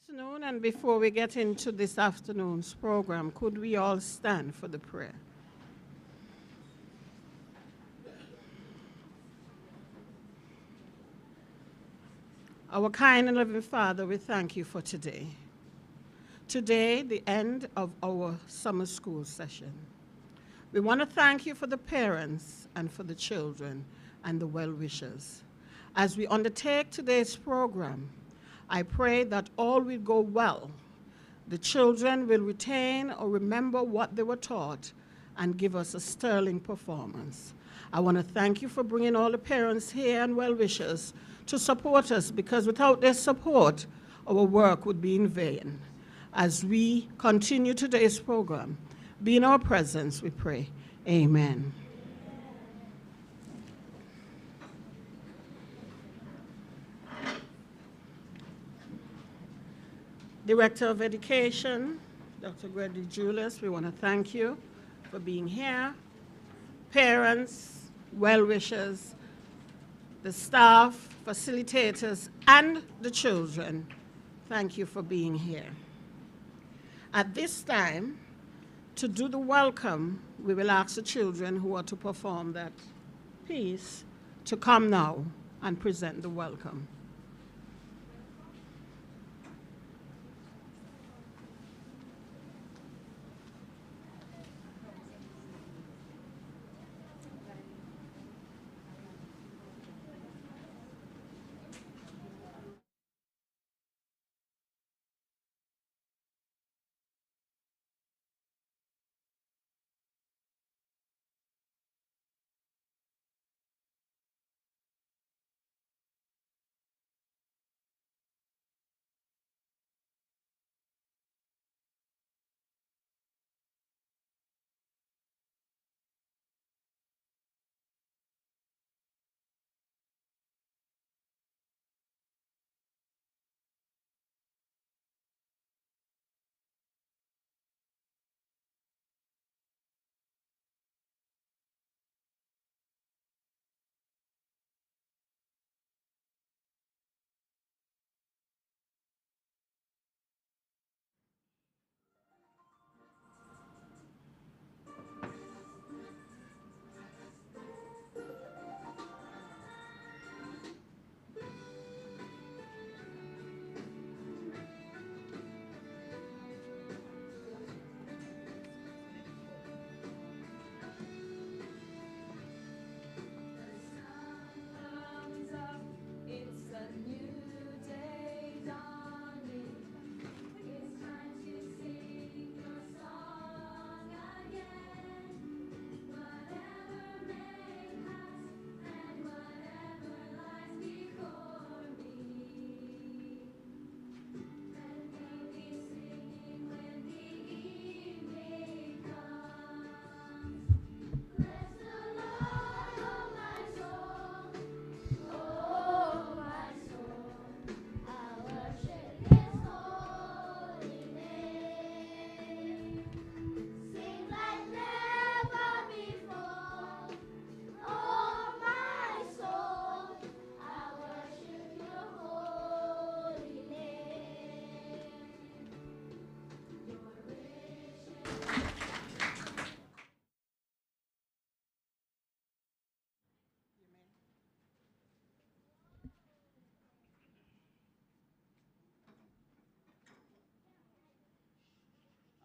Afternoon, and before we get into this afternoon's program, could we all stand for the prayer? Our kind and loving Father, we thank you for today. Today, the end of our summer school session. We want to thank you for the parents and for the children and the well-wishers. As we undertake today's program, I pray that all will go well. The children will retain or remember what they were taught and give us a sterling performance. I want to thank you for bringing all the parents here and well-wishers to support us, because without their support, our work would be in vain. As we continue today's program, be in our presence, we pray. Amen. Director of Education, Dr. Gregory Julius, we want to thank you for being here. Parents, well-wishers, the staff, facilitators, and the children, thank you for being here. At this time, to do the welcome, we will ask the children who are to perform that piece to come now and present the welcome.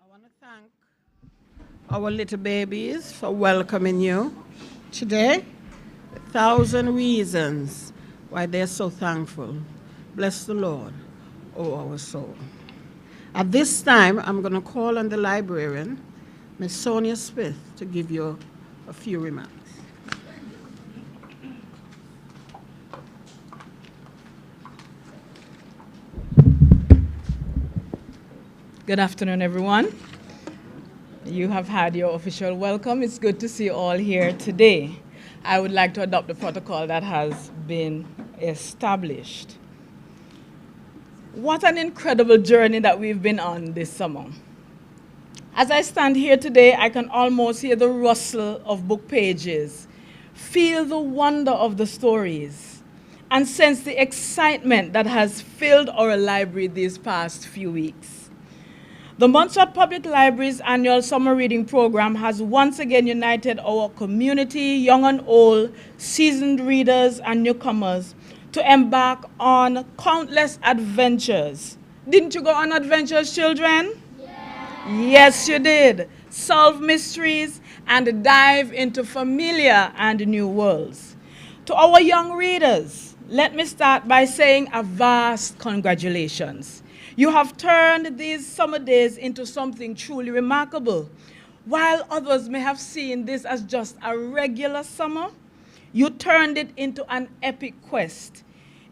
I want to thank our little babies for welcoming you today. 1,000 reasons why they're so thankful. Bless the Lord, oh our soul. At this time, I'm going to call on the librarian, Ms. Sonia Smith, to give you a few remarks. Good afternoon, everyone. You have had your official welcome. It's good to see you all here today. I would like to adopt the protocol that has been established. What an incredible journey that we've been on this summer. As I stand here today, I can almost hear the rustle of book pages, feel the wonder of the stories, and sense the excitement that has filled our library these past few weeks. The Montserrat Public Library's annual summer reading program has once again united our community, young and old, seasoned readers and newcomers, to embark on countless adventures. Didn't you go on adventures, children? Yes, you did. Solve mysteries and dive into familiar and new worlds. To our young readers, let me start by saying a vast congratulations. You have turned these summer days into something truly remarkable. While others may have seen this as just a regular summer, you turned it into an epic quest.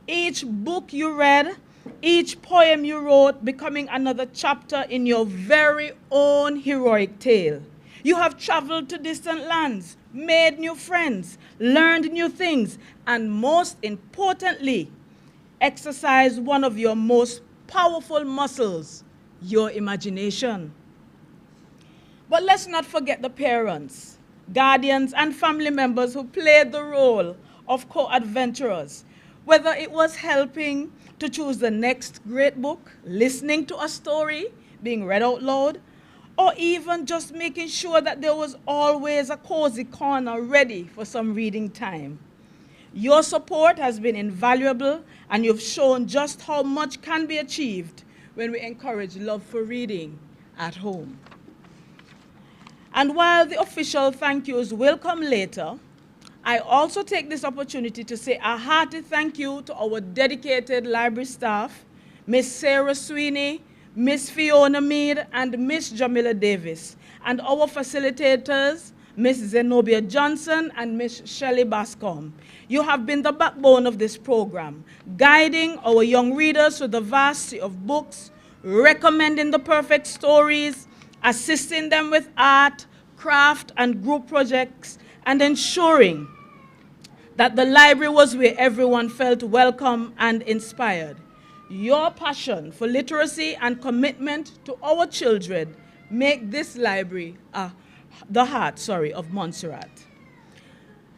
Each book you read, each poem you wrote, becoming another chapter in your very own heroic tale. You have traveled to distant lands, made new friends, learned new things, and most importantly, exercised one of your most powerful muscles, your imagination. But let's not forget the parents, guardians, and family members who played the role of co-adventurers, whether it was helping to choose the next great book, listening to a story being read out loud, or even just making sure that there was always a cozy corner ready for some reading time. Your support has been invaluable, and you've shown just how much can be achieved when we encourage love for reading at home. And while the official thank yous will come later, I also take this opportunity to say a hearty thank you to our dedicated library staff, Miss Sarah Sweeney, Miss Fiona Mead, and Miss Jamila Davis, and our facilitators, Miss Zenobia Johnson and Miss Shelley Bascom. You have been the backbone of this program, guiding our young readers through the vast sea of books, recommending the perfect stories, assisting them with art, craft, and group projects, and ensuring that the library was where everyone felt welcome and inspired. Your passion for literacy and commitment to our children make this library the heart of Montserrat.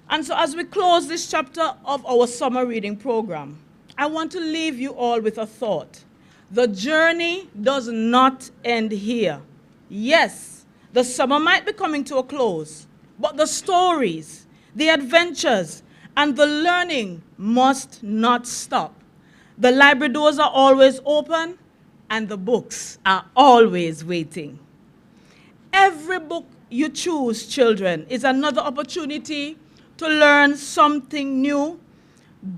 And so as we close this chapter of our summer reading program, I want to leave you all with a thought. The journey does not end here. Yes, the summer might be coming to a close, but the stories, the adventures, and the learning must not stop. The library doors are always open, and the books are always waiting. Every book you choose, children, is another opportunity to learn something new,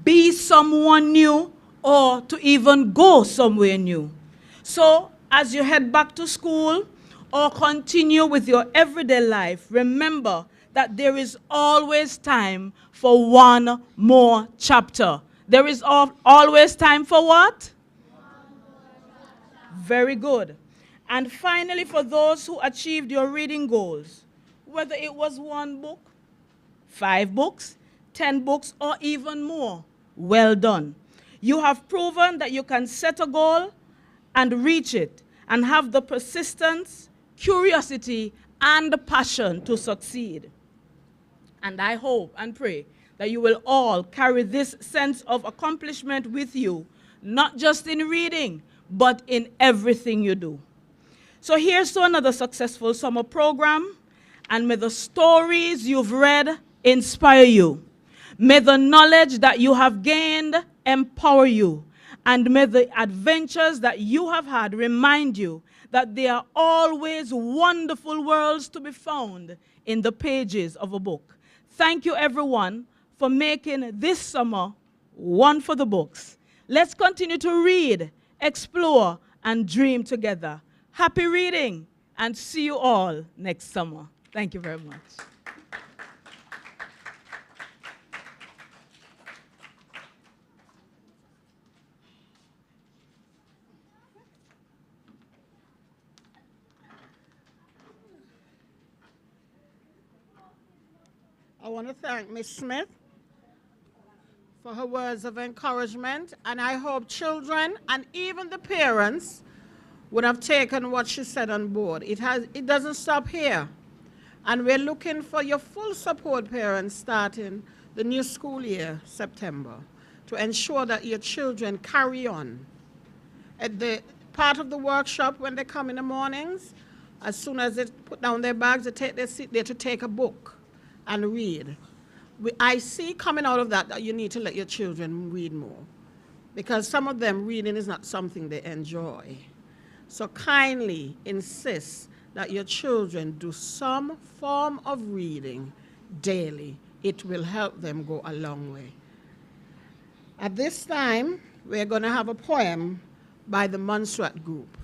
be someone new, or to even go somewhere new. So as you head back to school or continue with your everyday life, remember that there is always time for one more chapter. There is always time for what? Very good. And finally, for those who achieved your reading goals, whether it was 1 book, 5 books, 10 books, or even more, well done. You have proven that you can set a goal and reach it and have the persistence, curiosity, and the passion to succeed. And I hope and pray that you will all carry this sense of accomplishment with you, not just in reading, but in everything you do. So here's to another successful summer program, and may the stories you've read inspire you. May the knowledge that you have gained empower you, and may the adventures that you have had remind you that there are always wonderful worlds to be found in the pages of a book. Thank you, everyone, for making this summer one for the books. Let's continue to read, explore, and dream together. Happy reading, and see you all next summer. Thank you very much. I want to thank Ms. Smith for her words of encouragement, and I hope children and even the parents would have taken what she said on board. It doesn't stop here, and we're looking for your full support, parents, starting the new school year, September. to ensure that your children carry on. At the part of the workshop, when they come in the mornings, as soon as they put down their bags, they take their seat there to take a book and read. I see coming out of that you need to let your children read more, because some of them reading is not something they enjoy. So kindly insist that your children do some form of reading daily. It will help them go a long way. At this time, we're going to have a poem by the Montserrat group.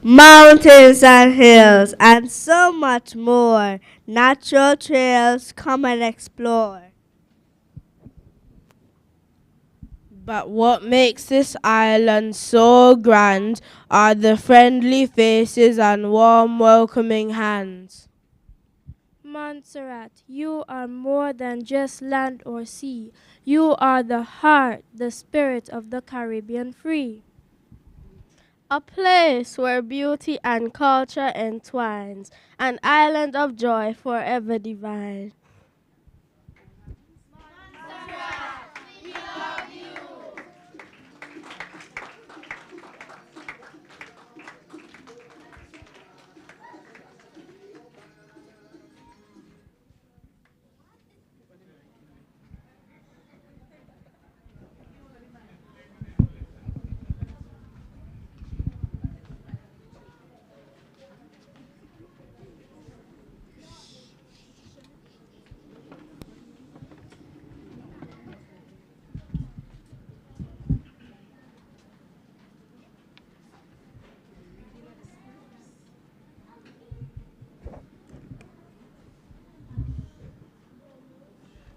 Mountains and hills and so much more. Natural trails, come and explore. But what makes this island so grand are the friendly faces and warm welcoming hands. Montserrat, you are more than just land or sea. You are the heart, the spirit of the Caribbean free. A place where beauty and culture entwines, an island of joy forever divine.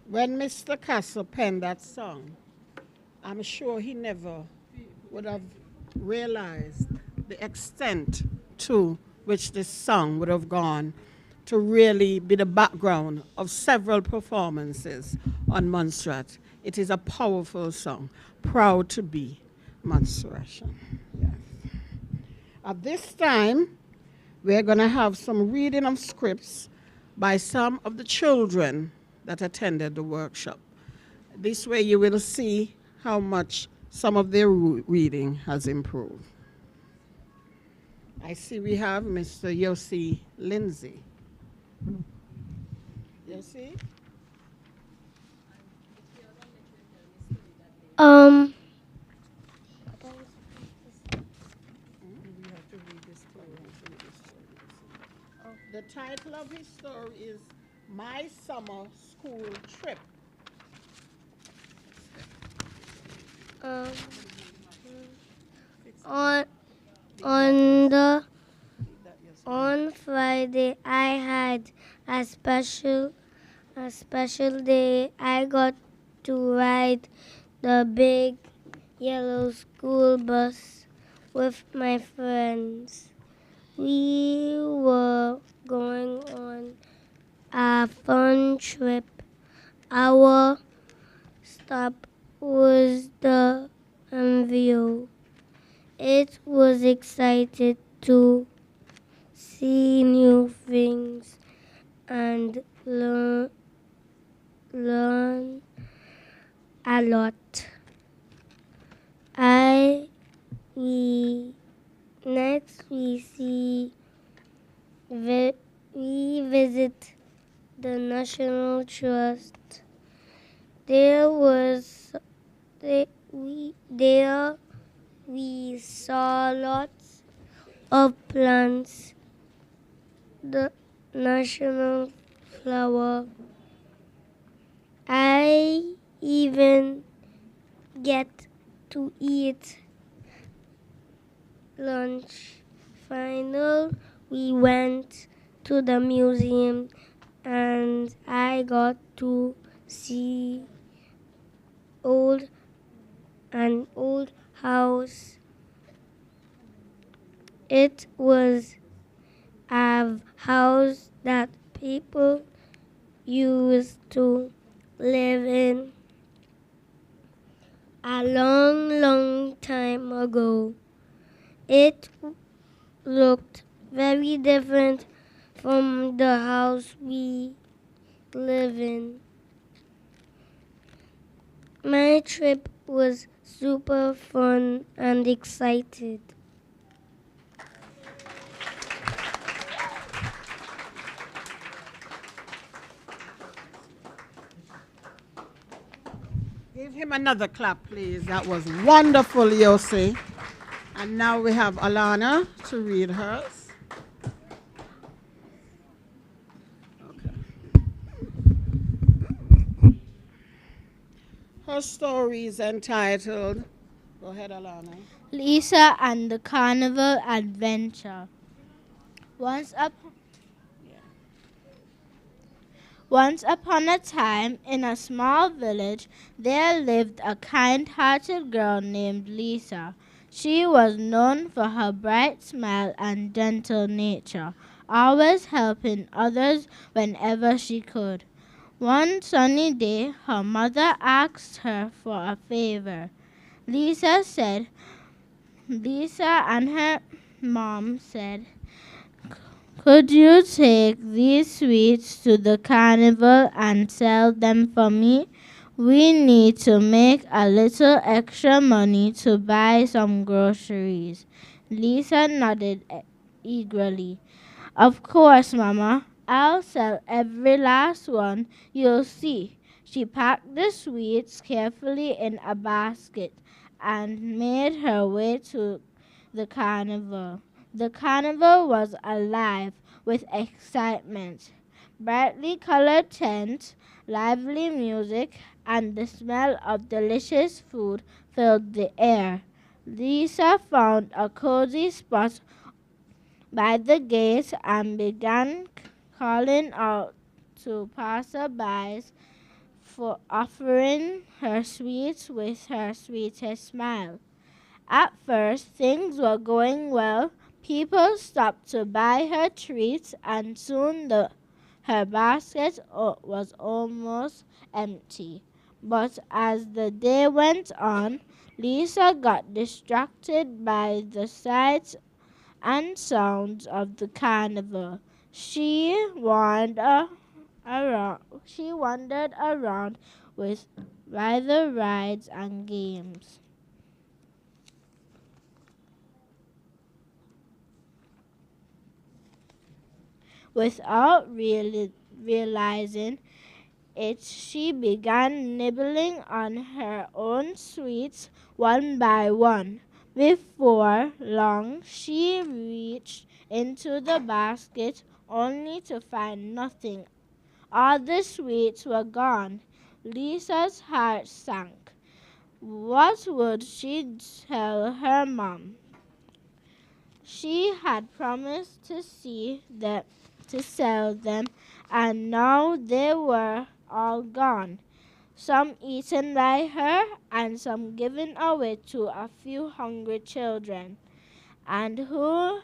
When Mr. Castle penned that song, I'm sure he never would have realized the extent to which this song would have gone to really be the background of several performances on Montserrat. It is a powerful song, proud to be Montserratian. Yes. At this time, we're going to have some reading of scripts by some of the children that attended the workshop. This way you will see how much some of their reading has improved. I see we have Mr. Yossi Lindsay. Yossi? The title of his story is My Summer School Trip. On Friday I had a special day. I got to ride the big yellow school bus with my friends. We were going on a fun trip. Our stop was the MVO. It was excited to see new things and learn a lot. I we next we see we visit the National Trust. There was there we saw lots of plants, the national flower. I even get to eat lunch. Final, we went to the museum and I got to see old an old house. It was a house that people used to live in a long, long time ago. It looked very different from the house we live in. My trip was super fun and excited. Give him another clap, please. That was wonderful, Yossi. And now we have Alana to read hers. Okay. Her story is entitled, go ahead, Alana. Lisa and the Carnival Adventure. Once upon a time, in a small village, there lived a kind-hearted girl named Lisa. She was known for her bright smile and gentle nature, always helping others whenever she could. One sunny day, her mother asked her for a favor. Lisa and her mom said, "Could you take these sweets to the carnival and sell them for me? We need to make a little extra money to buy some groceries." Lisa nodded eagerly. "Of course, Mama. I'll sell every last one. You'll see." She packed the sweets carefully in a basket and made her way to the carnival. The carnival was alive with excitement. Brightly colored tents, lively music, and the smell of delicious food filled the air. Lisa found a cozy spot by the gate and began calling out to passersby for offering her sweets with her sweetest smile. At first, things were going well. People stopped to buy her treats, and soon her basket was almost empty. But as the day went on, Lisa got distracted by the sights and sounds of the carnival. She wandered around with rider rides and games. Without realizing it, she began nibbling on her own sweets one by one. Before long, she reached into the basket only to find nothing. All the sweets were gone. Lisa's heart sank. What would she tell her mom? She had promised to sell them, and now they were all gone. Some eaten by her and some given away to a few hungry children. and who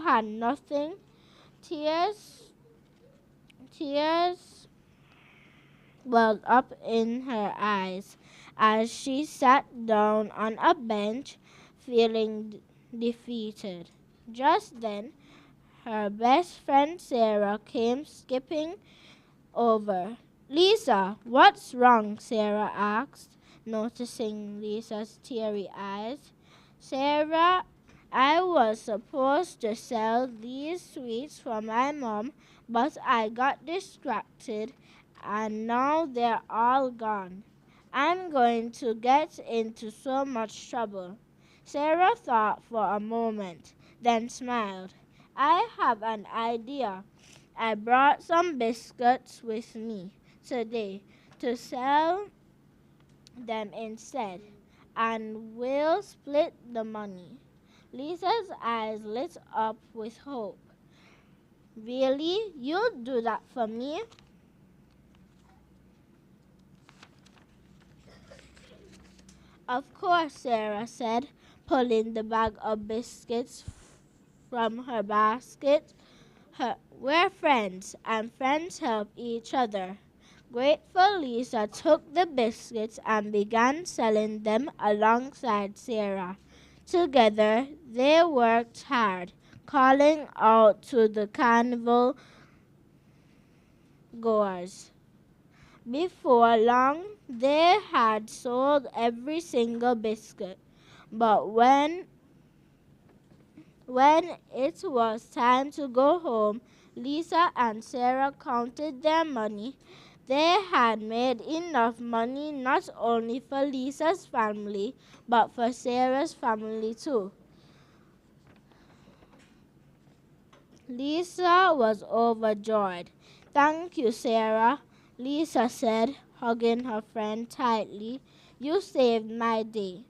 had nothing. Tears welled up in her eyes as she sat down on a bench, feeling defeated. Just then, her best friend Sarah came skipping over. Lisa, what's wrong? Sarah asked, noticing Lisa's teary eyes. Sarah, I was supposed to sell these sweets for my mom, but I got distracted and now they're all gone. I'm going to get into so much trouble. Sarah thought for a moment, then smiled. I have an idea. I brought some biscuits with me today to sell them instead, and we'll split the money. Lisa's eyes lit up with hope. Really? You'll do that for me? Of course, Sarah said, pulling the bag of biscuits from her basket. We're friends, and friends help each other. Grateful Lisa took the biscuits and began selling them alongside Sarah. Together, they worked hard, calling out to the carnival goers. Before long, they had sold every single biscuit. But when it was time to go home, Lisa and Sarah counted their money. They had made enough money not only for Lisa's family, but for Sarah's family too. Lisa was overjoyed. Thank you, Sarah, Lisa said, hugging her friend tightly. You saved my day.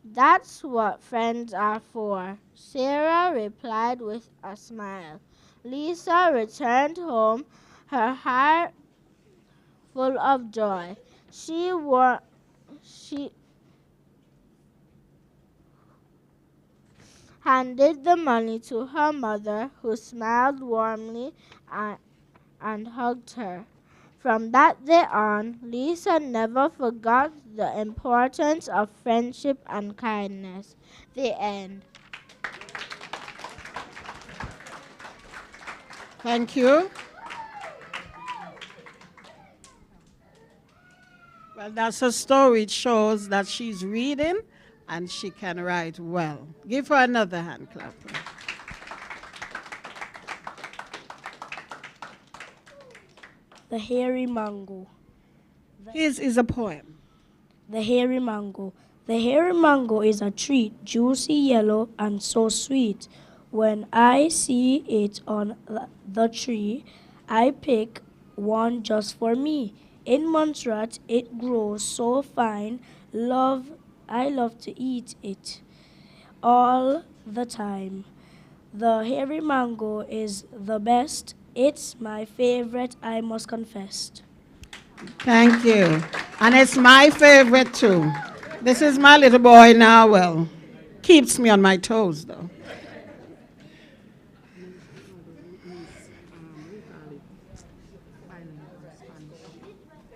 That's what friends are for, Sarah replied with a smile. Lisa returned home, her heart full of joy. She handed the money to her mother, who smiled warmly and hugged her. From that day on, Lisa never forgot the importance of friendship and kindness. The end. Thank you. Well, that's her story. It shows that she's reading and she can write well. Give her another hand clap. The Hairy Mango. His is a poem. The Hairy Mango. The hairy mango is a treat, juicy yellow and so sweet. When I see it on the tree, I pick one just for me. In Montserrat, it grows so fine. I love to eat it all the time. The hairy mango is the best. It's my favorite, I must confess. Thank you. And it's my favorite too. This is my little boy now. Well, keeps me on my toes though.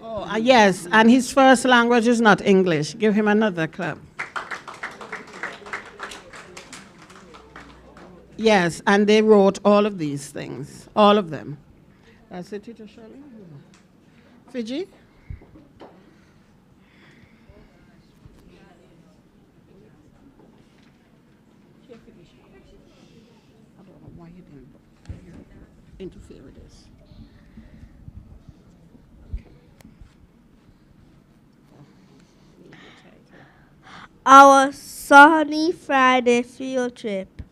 Oh, yes, and his first language is not English. Give him another clap. Yes, and they wrote all of these things, all of them. That's it, Teacher Shirley? Fiji? I don't know why you didn't interfere with this. Our sunny Friday field trip.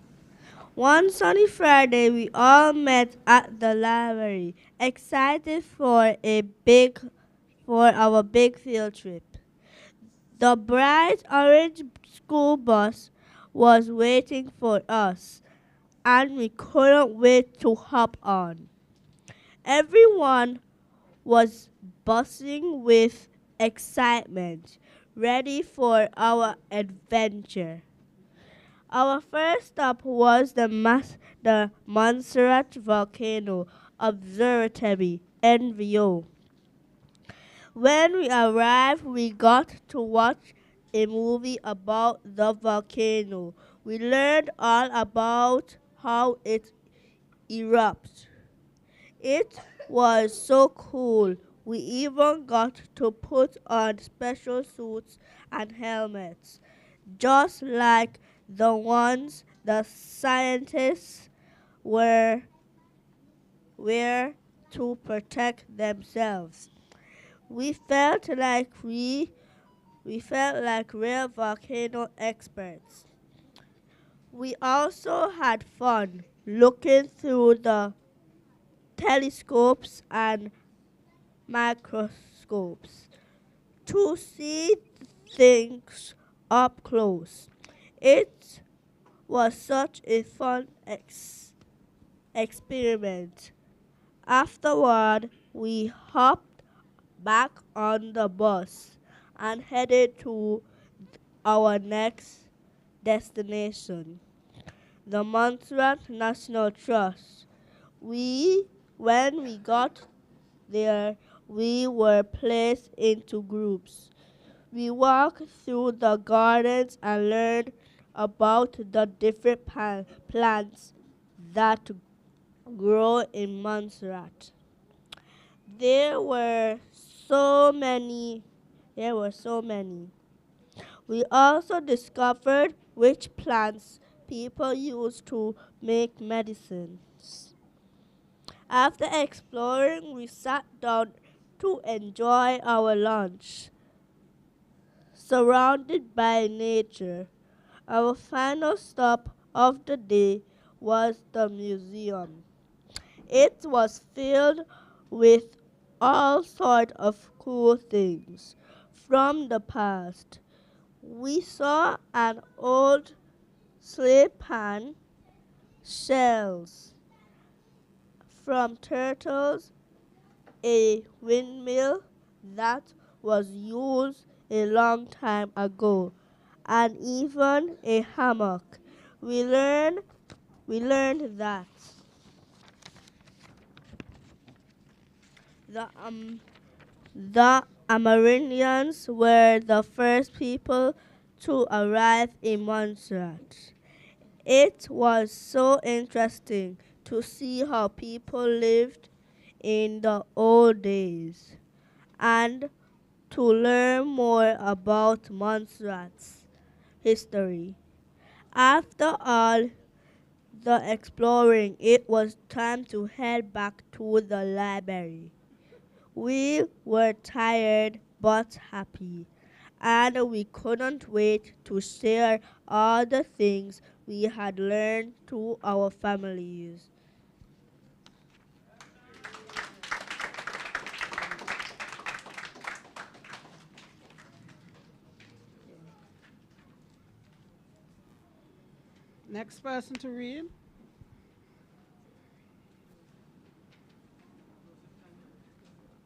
One sunny Friday, we all met at the library, excited for our big field trip. The bright orange school bus was waiting for us, and we couldn't wait to hop on. Everyone was buzzing with excitement, ready for our adventure. Our first stop was the Montserrat Volcano Observatory, NVO. When we arrived, we got to watch a movie about the volcano. We learned all about how it erupts. It was so cool. We even got to put on special suits and helmets, just like the ones the scientists were wear to protect themselves. We felt like we felt like real volcano experts. We also had fun looking through the telescopes and microscopes to see things up close. It was such a fun experiment. Afterward, we hopped back on the bus and headed to our next destination, the Montserrat National Trust. When we got there, we were placed into groups. We walked through the gardens and learned about the different plants that grow in Montserrat. There were so many. There were so many. We also discovered which plants people use to make medicines. After exploring, we sat down to enjoy our lunch, surrounded by nature. Our final stop of the day was the museum. It was filled with all sorts of cool things from the past. We saw an old slay pan, shells from turtles, a windmill that was used a long time ago, and even a hammock. We learned that the Amerindians were the first people to arrive in Montserrat. It was so interesting to see how people lived in the old days and to learn more about Montserrat's history. After all the exploring, it was time to head back to the library. We were tired but happy, and we couldn't wait to share all the things we had learned to our families. Next person to read.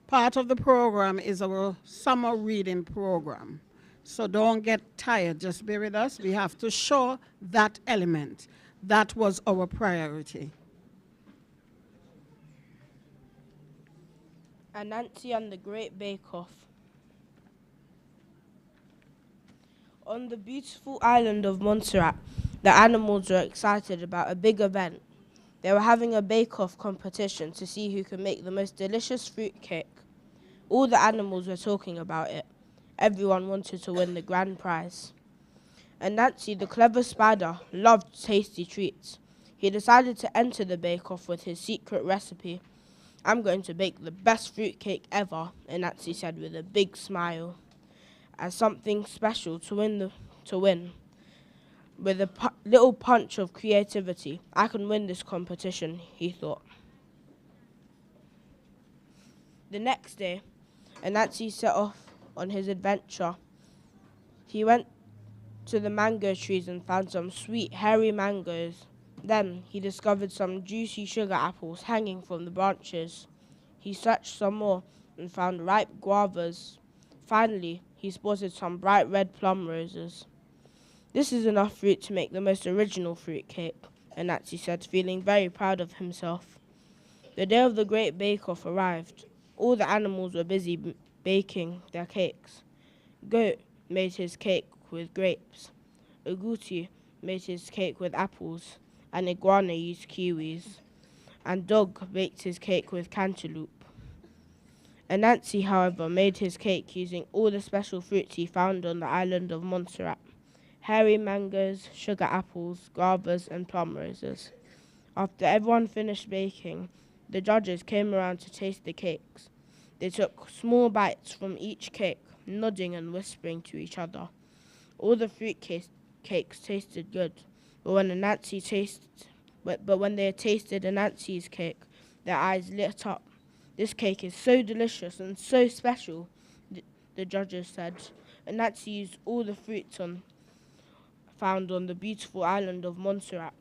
Part of the program is our summer reading program. So don't get tired, just be with us. We have to show that element. That was our priority. Anansi and the Great Bake Off. On the beautiful island of Montserrat, the animals were excited about a big event. They were having a bake-off competition to see who could make the most delicious fruit cake. All the animals were talking about it. Everyone wanted to win the grand prize. And Nancy, the clever spider, loved tasty treats. He decided to enter the bake-off with his secret recipe. "I'm going to bake the best fruit cake ever," Nancy said with a big smile. As something special to win. With a little punch of creativity, I can win this competition, he thought. The next day, Nancy set off on his adventure. He went to the mango trees and found some sweet, hairy mangoes. Then he discovered some juicy sugar apples hanging from the branches. He searched some more and found ripe guavas. Finally, he spotted some bright red plum roses. This is enough fruit to make the most original fruit cake, Anansi said, feeling very proud of himself. The day of the great bake-off arrived. All the animals were busy baking their cakes. Goat made his cake with grapes. Agouti made his cake with apples, and Iguana used kiwis. And Dog baked his cake with cantaloupe. Anansi, however, made his cake using all the special fruits he found on the island of Montserrat: hairy mangoes, sugar apples, guavas, and plum roses. After everyone finished baking, the judges came around to taste the cakes. They took small bites from each cake, nodding and whispering to each other. All the fruit cakes tasted good, but when they tasted Anansi's cake, their eyes lit up. "This cake is so delicious and so special," the judges said. Anansi used all the fruits found on the beautiful island of Montserrat.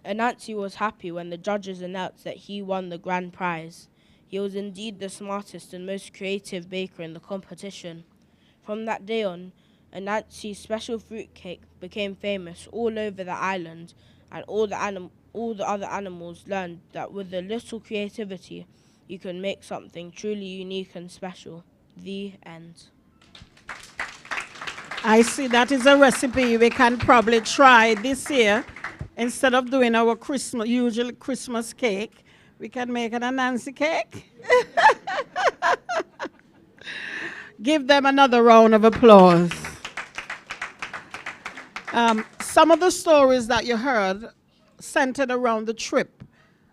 Anansi was happy when the judges announced that he won the grand prize. He was indeed the smartest and most creative baker in the competition. From that day on, Anansi's special fruit cake became famous all over the island, and all the other animals learned that with a little creativity, you can make something truly unique and special. The end. I see that is a recipe we can probably try this year. Instead of doing our usual Christmas cake, we can make an Anansi cake. Give them another round of applause. Some of the stories that you heard centered around the trip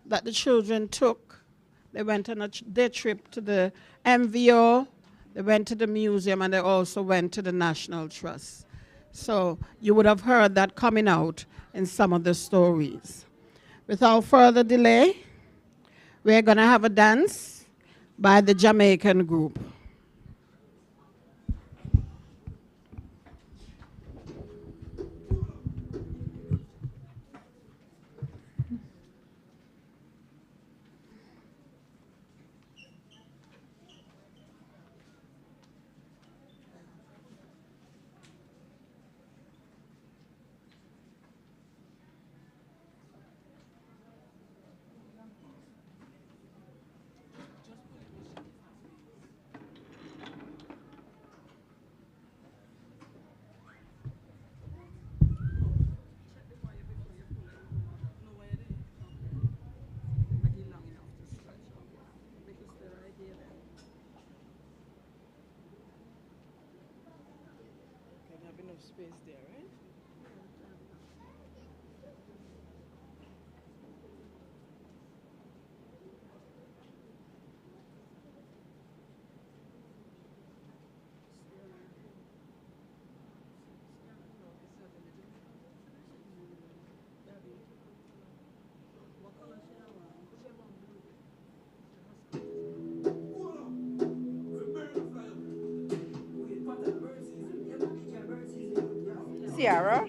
that the children took. They went on their trip to the MVO, they went to the museum, and they also went to the National Trust. So you would have heard that coming out in some of the stories. Without further delay, we're going to have a dance by the Jamaican group. Space there, right? Sierra?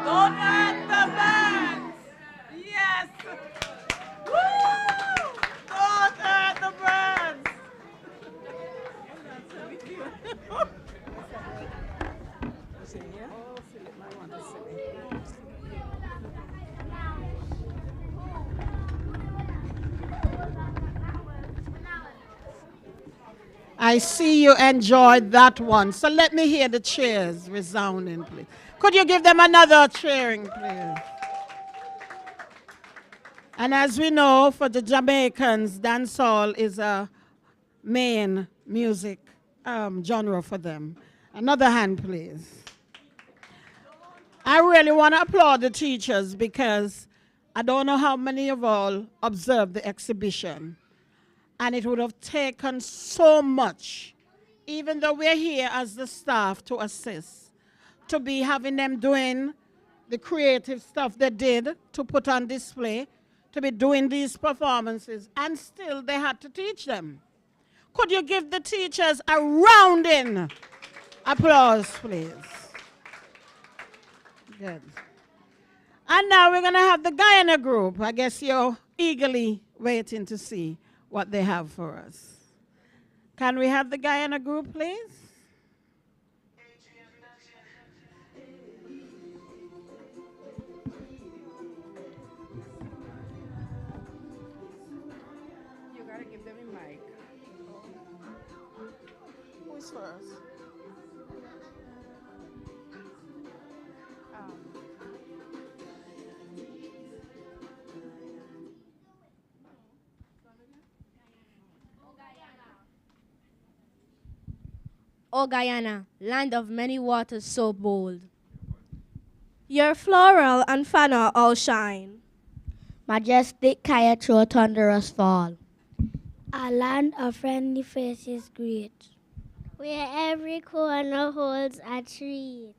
Don't hurt the birds. Yes. Woo! Don't hurt the birds. I see you enjoyed that one. So let me hear the cheers resounding, please. Could you give them another cheering, please? And as we know, for the Jamaicans, dancehall is a main music genre for them. Another hand, please. I really want to applaud the teachers because I don't know how many of all observed the exhibition. And it would have taken so much, even though we're here as the staff to assist, to be having them doing the creative stuff they did to put on display, to be doing these performances, and still they had to teach them. Could you give the teachers a rounding applause, please? Good. And now we're going to have the Guyana group. I guess you're eagerly waiting to see what they have for us. Can we have the Guyana group, please? You gotta give them a mic. Who's first? O Guyana, land of many waters so bold. Your floral and fauna all shine. Majestic Kaya through thunderous fall. A land of friendly faces great, where every corner holds a treat.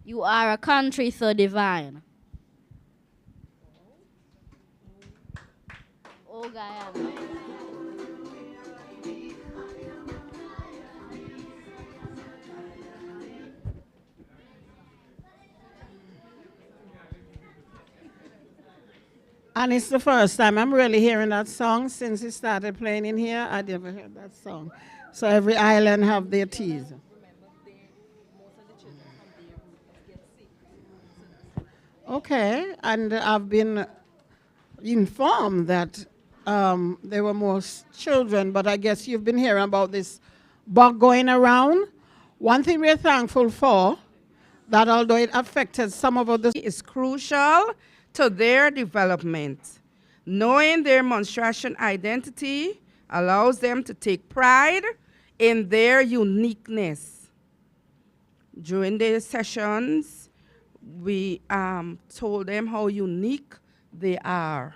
You are a country so divine. Oh, Guyana. And it's the first time I'm really hearing that song since it started playing in here. I never heard that song. So every island have their teas. Okay, and I've been informed that there were more children, but I guess you've been hearing about this bug going around. One thing we're thankful for, that although it affected some of us, is crucial to their development. Knowing their menstruation identity allows them to take pride in their uniqueness. During the sessions, we told them how unique they are.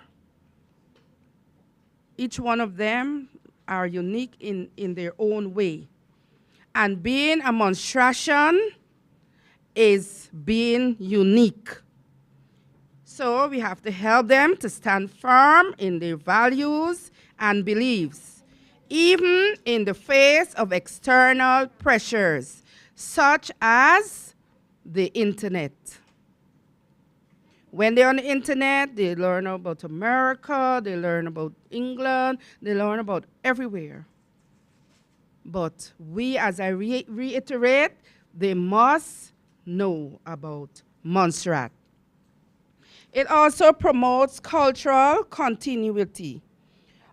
Each one of them are unique in their own way. And being a menstruation is being unique. So we have to help them to stand firm in their values and beliefs, even in the face of external pressures, such as the internet. When they're on the internet, they learn about America, they learn about England, they learn about everywhere. But we, as I reiterate, they must know about Montserrat. It also promotes cultural continuity.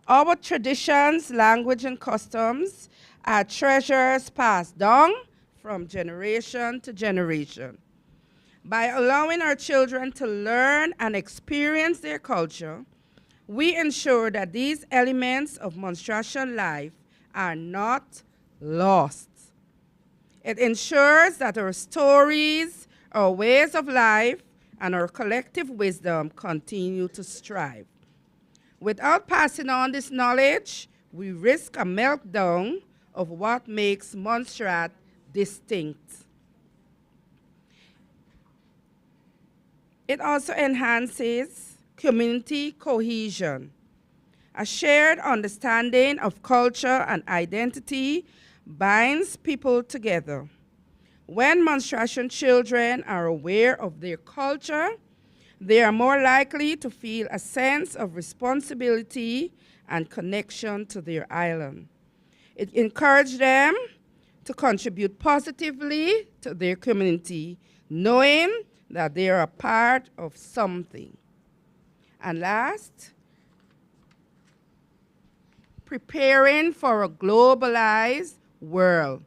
Our traditions, language, and customs are treasures passed down from generation to generation. By allowing our children to learn and experience their culture, we ensure that these elements of menstruation life are not lost. It ensures that our stories, our ways of life, and our collective wisdom continue to strive. Without passing on this knowledge, we risk a meltdown of what makes Montserrat distinct. It also enhances community cohesion. A shared understanding of culture and identity binds people together. When menstruation children are aware of their culture, they are more likely to feel a sense of responsibility and connection to their island. It encourages them to contribute positively to their community, knowing that they are a part of something. And last, preparing for a globalized world.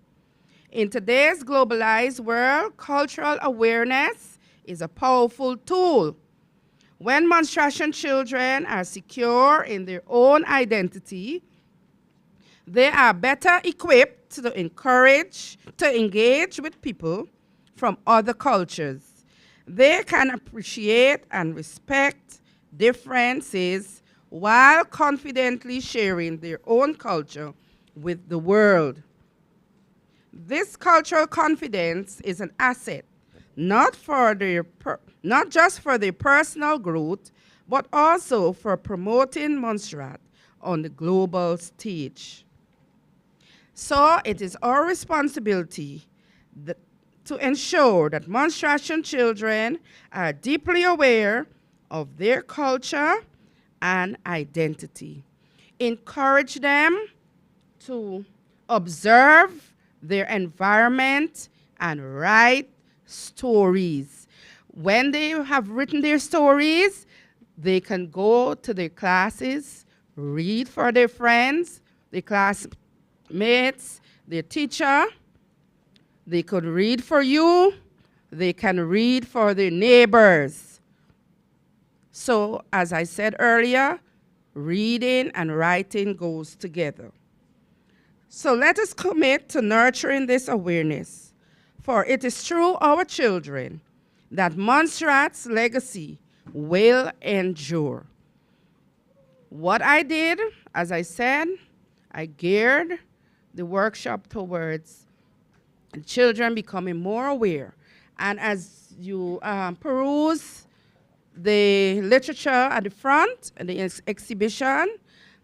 In today's globalized world, cultural awareness is a powerful tool. When menstruation children are secure in their own identity, they are better equipped to engage with people from other cultures. They can appreciate and respect differences while confidently sharing their own culture with the world. This cultural confidence is an asset, not just for their personal growth, but also for promoting Montserrat on the global stage. So it is our responsibility to ensure that menstruation children are deeply aware of their culture and identity. Encourage them to observe their environment and write stories. When they have written their stories, they can go to their classes, read for their friends, their classmates, their teacher. They could read for you. They can read for their neighbors. So, as I said earlier, reading and writing goes together. So let us commit to nurturing this awareness, for it is through our children that Montserrat's legacy will endure. What I did, as I said, I geared the workshop towards children becoming more aware. And as you peruse the literature at the front and the exhibition,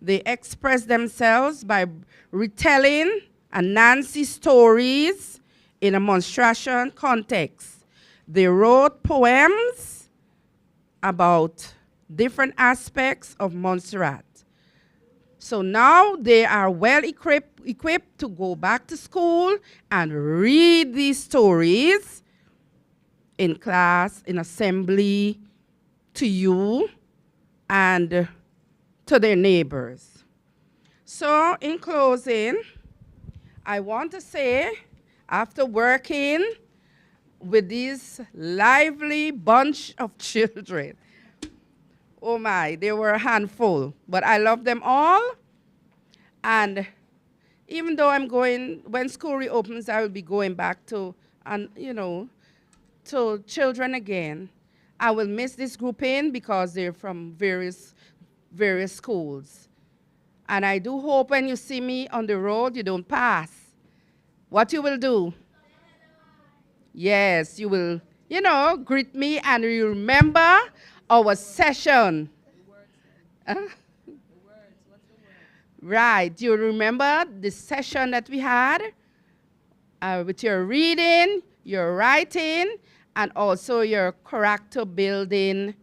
they express themselves by retelling Anansi stories in a menstruation context. They wrote poems about different aspects of Montserrat. So now they are well equipped to go back to school and read these stories in class, in assembly, to you and to their neighbors. So in closing, I want to say, after working with this lively bunch of children, oh my, they were a handful, but I love them all. And even though when school reopens, I will be going back to, to children again. I will miss this grouping because they're from various schools. And I do hope when you see me on the road, you don't pass. What you will do? Yes, you will, greet me and you remember our session. Right, you remember the session that we had with your reading, your writing, and also your character building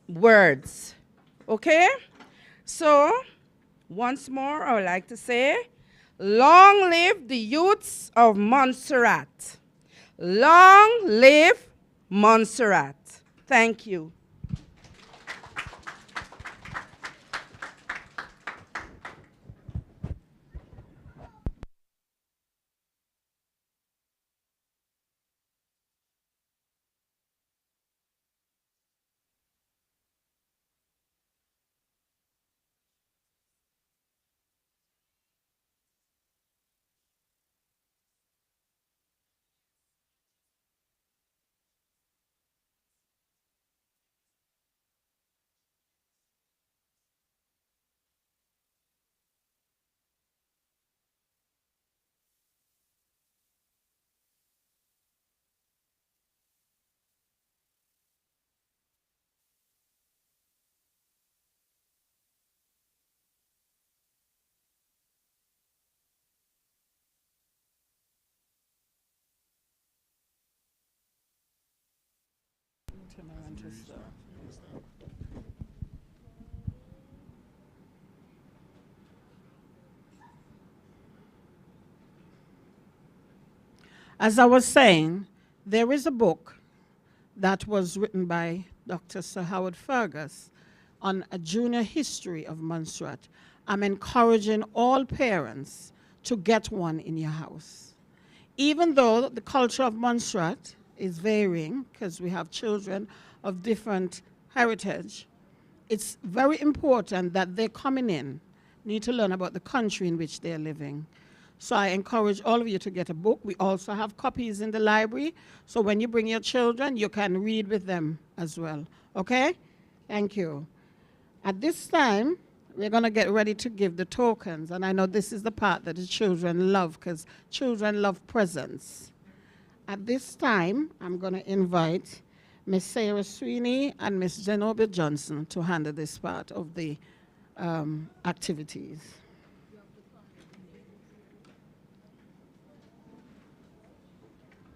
words. Okay? So, once more, I would like to say, long live the youths of Montserrat. Long live Montserrat. Thank you. itinerant to serve. As I was saying, there is a book that was written by Dr. Sir Howard Fergus on a junior history of Montserrat. I'm encouraging all parents to get one in your house. Even though the culture of Montserrat is varying, because we have children of different heritage, it's very important that they're coming in, need to learn about the country in which they're living. So I encourage all of you to get a book. We also have copies in the library, so when you bring your children, you can read with them as well. Okay? Thank you. At this time, we're going to get ready to give the tokens, and I know this is the part that the children love, because children love presents. At this time, I'm going to invite Miss Sarah Sweeney and Miss Zenobia Johnson to handle this part of the activities.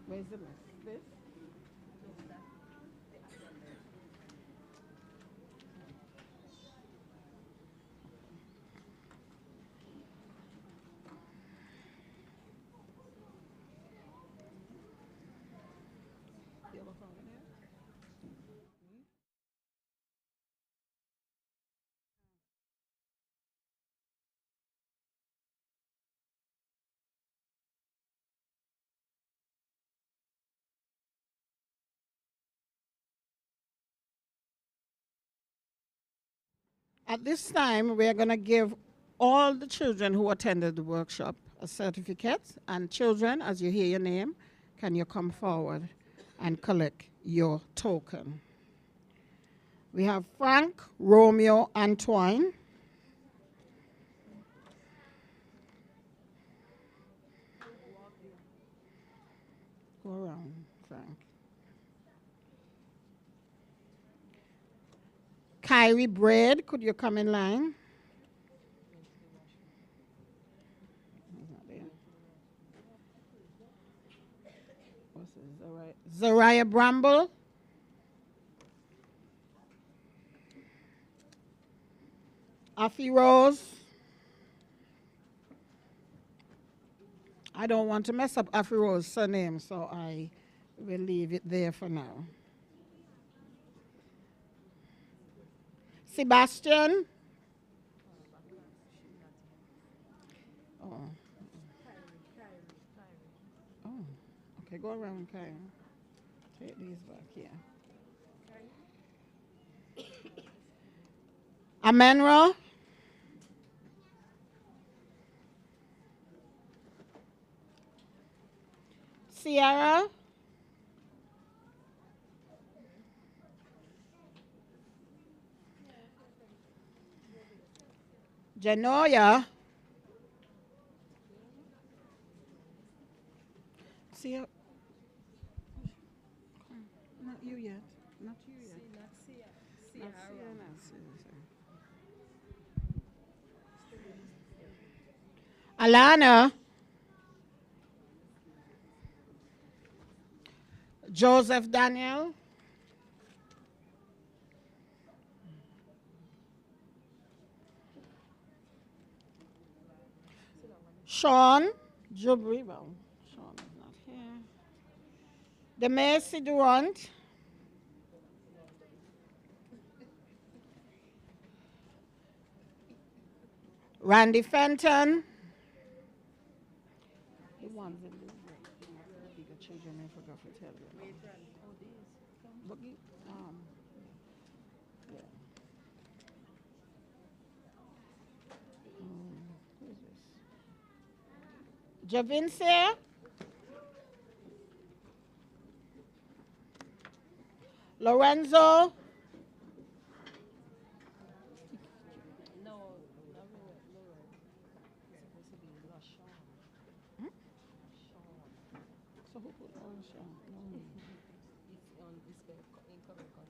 Where's the mess? This? At this time, we're going to give all the children who attended the workshop a certificate. And children, as you hear your name, can you come forward and collect your token? We have Frank, Romeo, Antoine. Go around, Frank. Kyrie Braid, could you come in line? He's not there. What's this? Zariah Bramble. Afi Rose. I don't want to mess up Afi Rose's surname, so I will leave it there for now. Sebastian. Oh. Oh. Okay, go around, Kyle. Take these back here. Amenra. Sierra. Genoya. Sierra. Not you yet. Not you yet. Not Sierra. Not Sierra. Alana. Joseph Daniel. Sean Jubri. Well, Sean is not here. Demasi Durant. Randy Fenton. The ones in the bigger children, I forgot to tell you. Yeah. Who is this? Javincia. Lorenzo.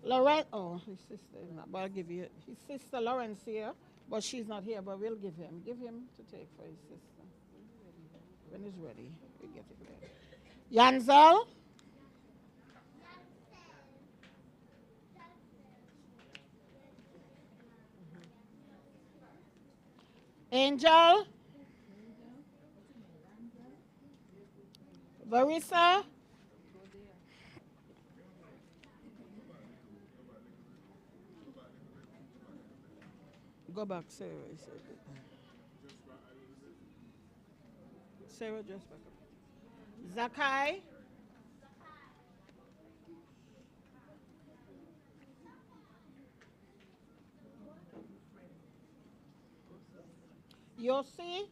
Lauren, oh, his sister is not, but I'll give you his sister Lawrence here, but she's not here, but we'll give him to take for his sister. When he's ready, we get it ready. Yanzel. Angel, Varisa, go back, Sarah. Sarah, just back up. Zakai, Yossi,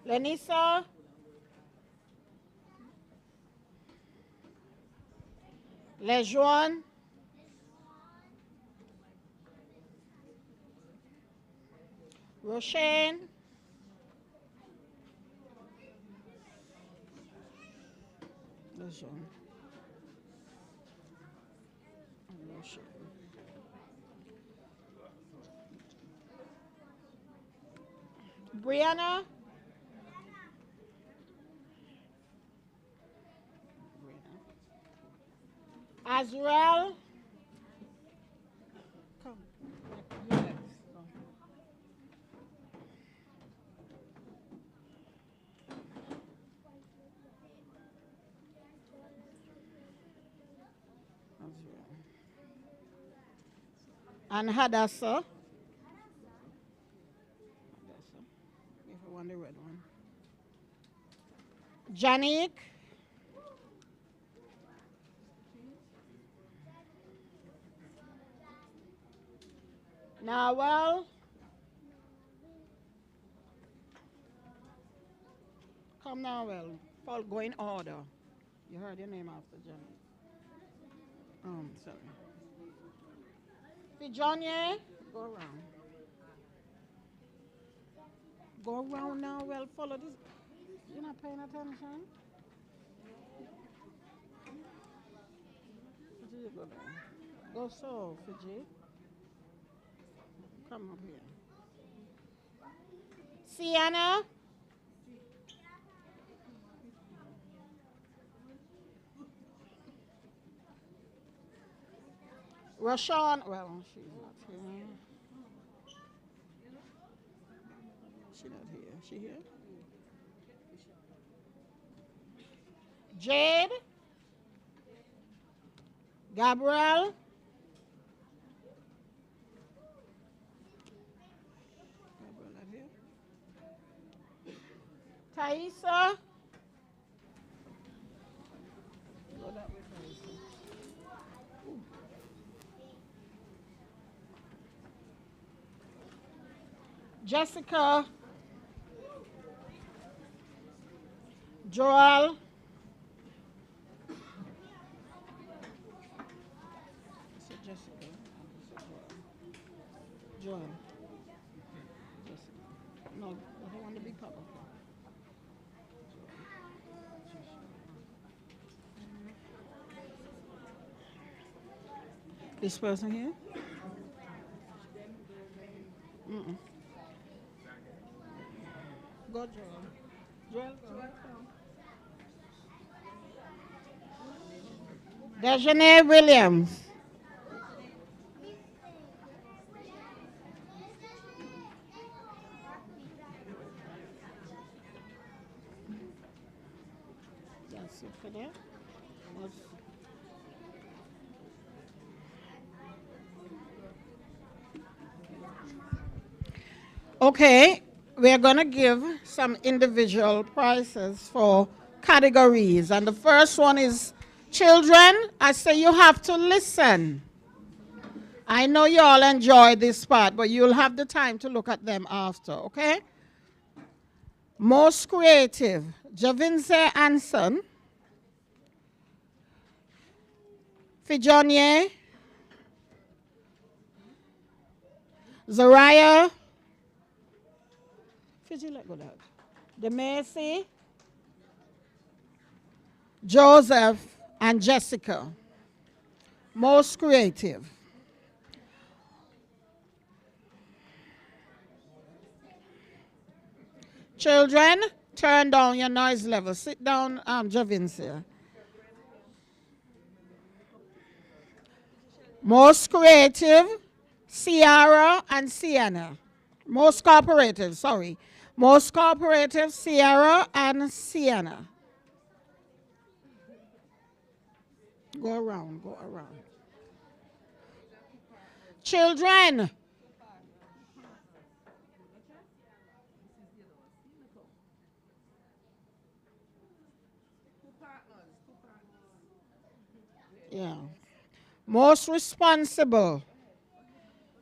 Lenisa, Lejuan, Roshane, Lejuan, Roshane. Brianna, Azrael, come. Yes, come. Azrael. And Hadassah. If I want the red one. Janik. Nawal. Come Nawal. Paul, go in order. You heard your name after Janik. Sorry. Fijonie, go around. Go around now. Well, follow this. You're not paying attention. Fiji, go down. Go so, Fiji. Come up here. Sienna. Rashawn. Well, she's not here. She's not here. She here? Jade. Gabrielle. Gabrielle not here. Thaisa. Go that way, Thaisa. Jessica. Joel. Jessica. Joel. Jessica. No, I don't want the big papa. This person here? Go, Joel. Joel, go. Dejanay Williams. That's it for that. Okay, we're going to give some individual prizes for categories. And the first one is children. I say you have to listen. I know you all enjoy this part, but you'll have the time to look at them after, okay? Most creative, Javinze Anson, Fijonie, Zariah, Fiji, let go that. DeMacy, Joseph, and Jessica. Most creative. Children, turn down your noise level. Sit down, Javincia. Most creative, Sierra and Sienna. Most cooperative, sorry. Most cooperative, Sierra and Sienna. Go around, go around. Children. Yeah. Most responsible.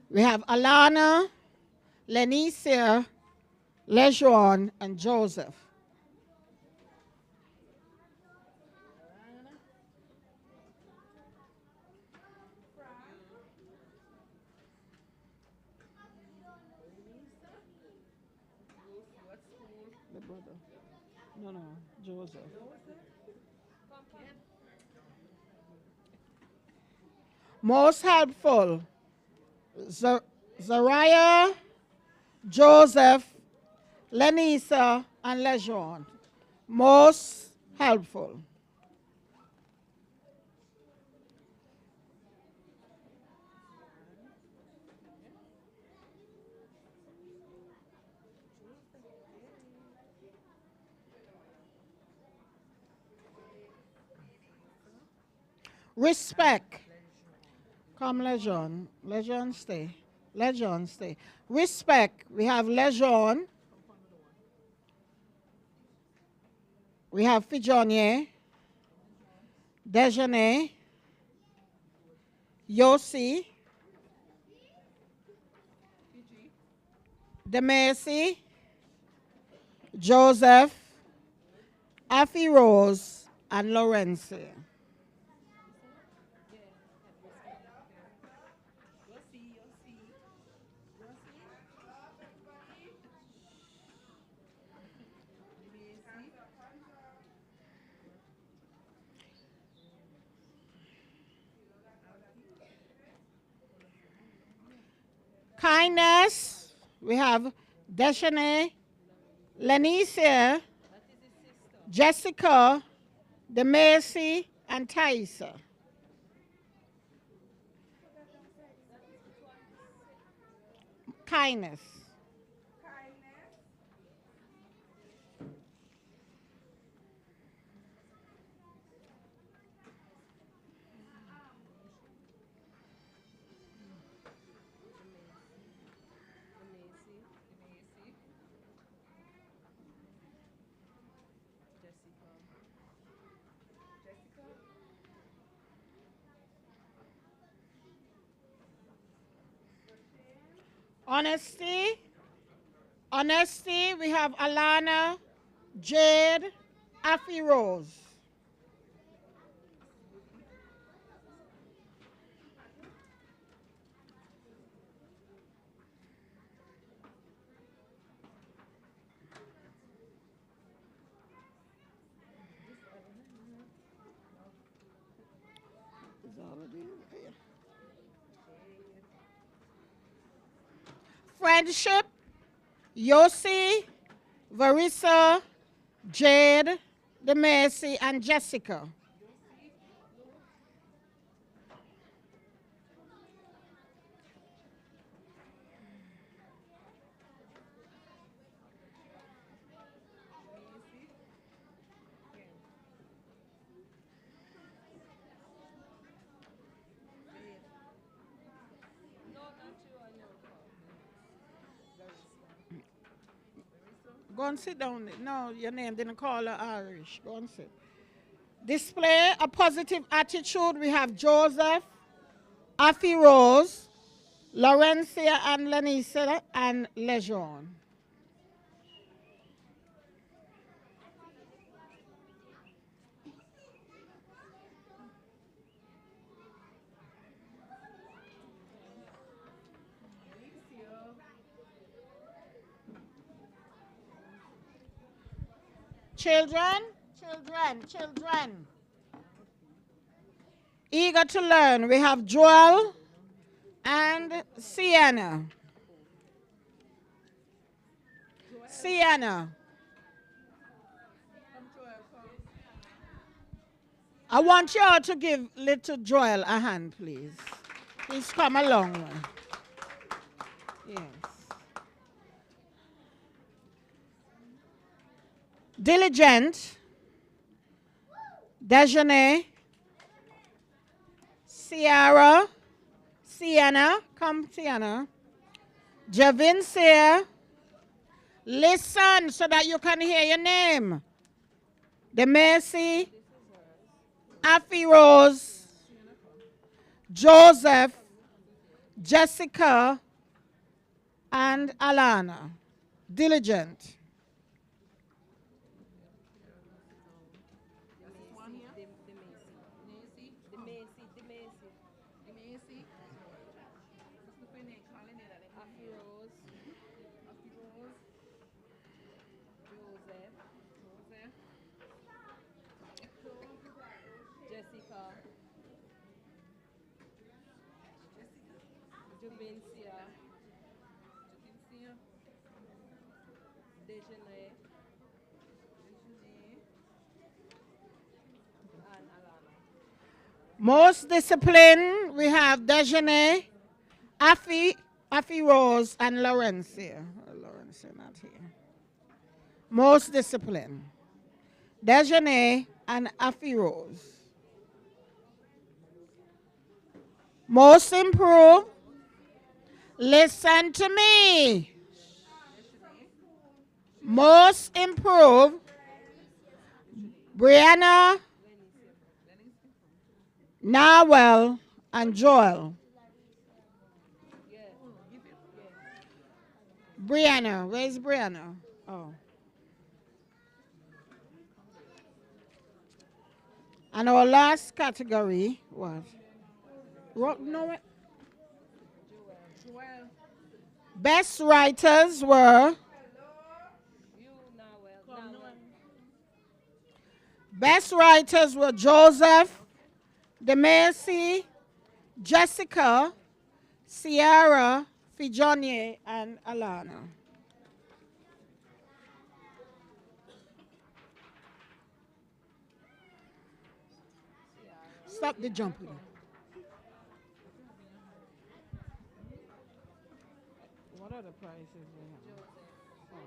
We have Alana, Lenicia, Lejuan, and Joseph. The brother. No, Joseph. Most helpful. Zariah, Joseph, Lenisa, and Lejeune. Most helpful. Respect. Come, Lejeune. Lejeune, stay. Lejeune, stay. Respect. We have Lejeune. We have Fijonie, Dejeuner, Yossi, Demesi, Joseph, Afi Rose, and Laurentia. Kindness, we have Deshane, Lenicia, Jessica, Demesi, and Thaisa. Kindness. Honesty. Honesty, we have Alana, Jade, Afi Rose. Friendship, Yossi, Varisa, Jade, Demesi, and Jessica. Go and sit down. No, your name didn't call her Irish. Go and sit. Display a positive attitude. We have Joseph, Afi Rose, Laurencia and Lenisa, and Lejeune. Children, children. Eager to learn. We have Joel and Sienna. Sienna. I want you all to give little Joel a hand, please. He's come a long way. Yes. Diligent, Dejeuner, Sierra, Sienna, come Sienna, Javincia, listen so that you can hear your name. The Mercy, Affy Rose, Joseph, Jessica, and Alana. Diligent. Most disciplined, we have Dejeuner, Affy Rose, and Laurencia. Laurencia not here. Most disciplined, Dejeuner and Affy Rose. Most improved, listen to me. Most improved, Brianna, Nawel, and Joel. Brianna, where's Brianna? Oh. And our last category was no, best writers were Joseph, DeMacy, Jessica, Sierra, Fijonie, and Alana. Stop the jumping. What are the prices we have? Oh.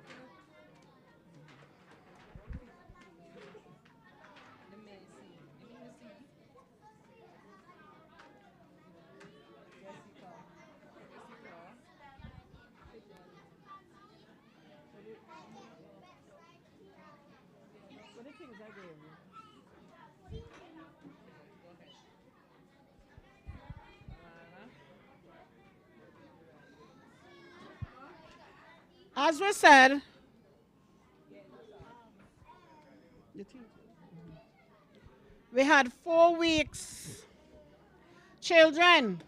What are the things I gave you? As we said, we had 4 weeks. Children,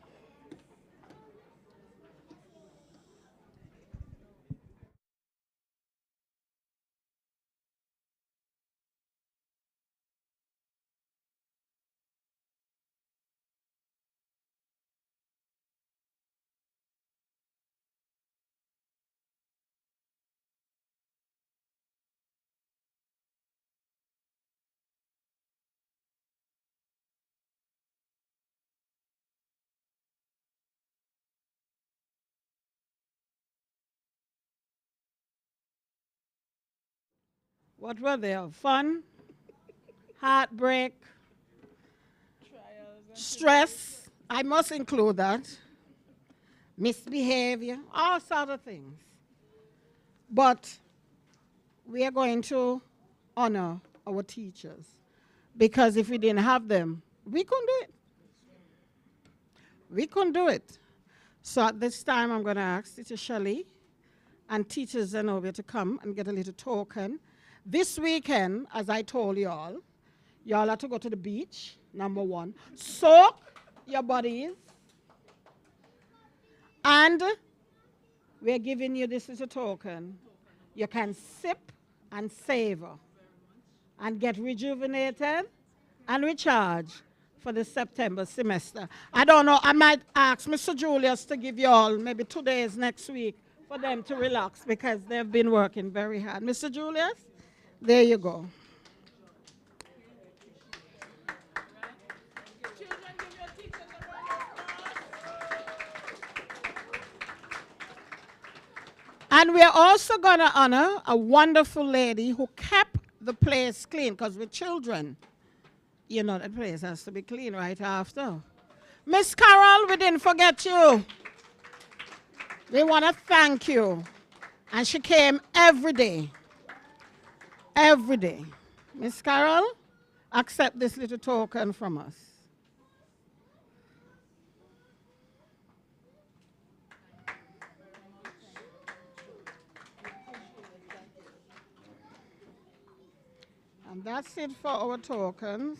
what were they? Fun, heartbreak, stress. I must include that. Misbehavior, all sorts of things. But we are going to honor our teachers because if we didn't have them, we couldn't do it. We couldn't do it. So at this time, I'm going to ask Teacher Shelley and Teacher Zenobia to come and get a little token. This weekend, as I told y'all have to go to the beach, number 1. Soak your bodies. And we're giving you this as a token. You can sip and savor and get rejuvenated and recharge for the September semester. I don't know, I might ask Mr. Julius to give you all maybe 2 days next week for them to relax because they've been working very hard. Mr. Julius, there you go. And we are also going to honor a wonderful lady who kept the place clean, because with children, you know, the place has to be clean right after. Miss Carol, we didn't forget you. We want to thank you. And she came every day. Every day. Miss Carol, accept this little token from us. And that's it for our tokens.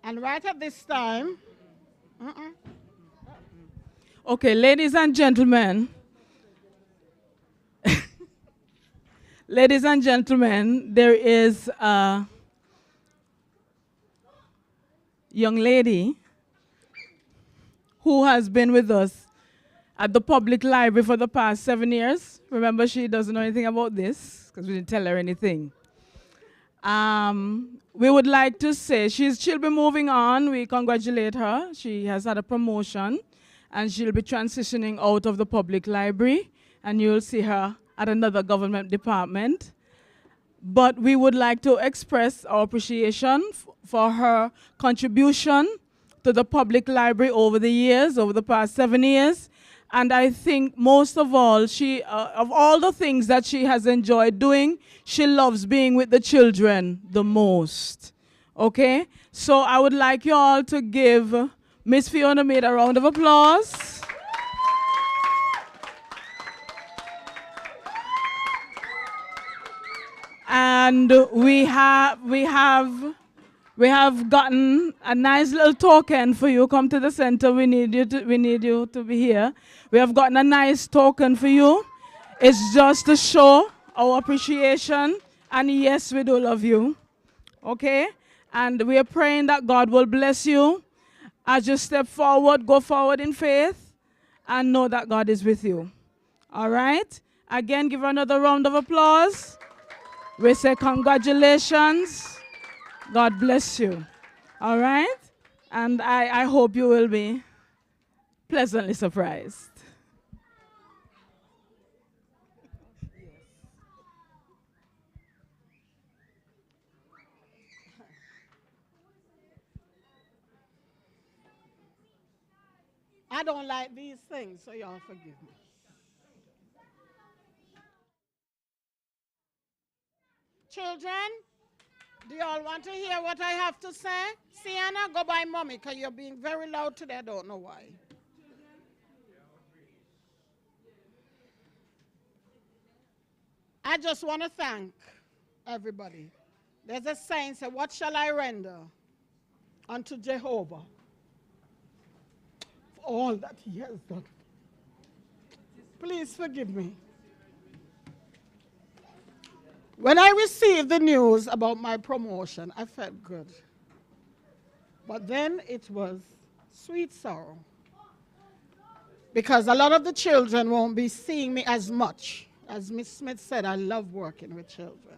And right at this time, Okay, ladies and gentlemen. Ladies and gentlemen, there is a young lady who has been with us at the public library for the past 7 years. Remember, she doesn't know anything about this because we didn't tell her anything. We would like to say she'll be moving on. We congratulate her. She has had a promotion, and she'll be transitioning out of the public library, and you'll see her at another government department. But we would like to express our appreciation for her contribution to the public library over the years, over the past 7 years. And I think most of all, of all the things that she has enjoyed doing, she loves being with the children the most. Okay? So I would like you all to give Miss Fiona Meade a round of applause. And we have gotten a nice little token for you. Come to the center. We need you to be here. We have gotten a nice token for you. It's just to show our appreciation. And yes, we do love you. Okay? And we are praying that God will bless you as you step forward, go forward in faith, and know that God is with you. All right? Again, give her another round of applause. We say congratulations. God bless you. All right? And I hope you will be pleasantly surprised. I don't like these things, so y'all forgive me. Children, do y'all want to hear what I have to say? Sienna, go by mommy, because you're being very loud today. I don't know why. I just want to thank everybody. There's a saying, say, what shall I render unto Jehovah for all that he has done? Please forgive me. When I received the news about my promotion, I felt good. But then it was sweet sorrow. Because a lot of the children won't be seeing me as much. As Miss Smith said, I love working with children.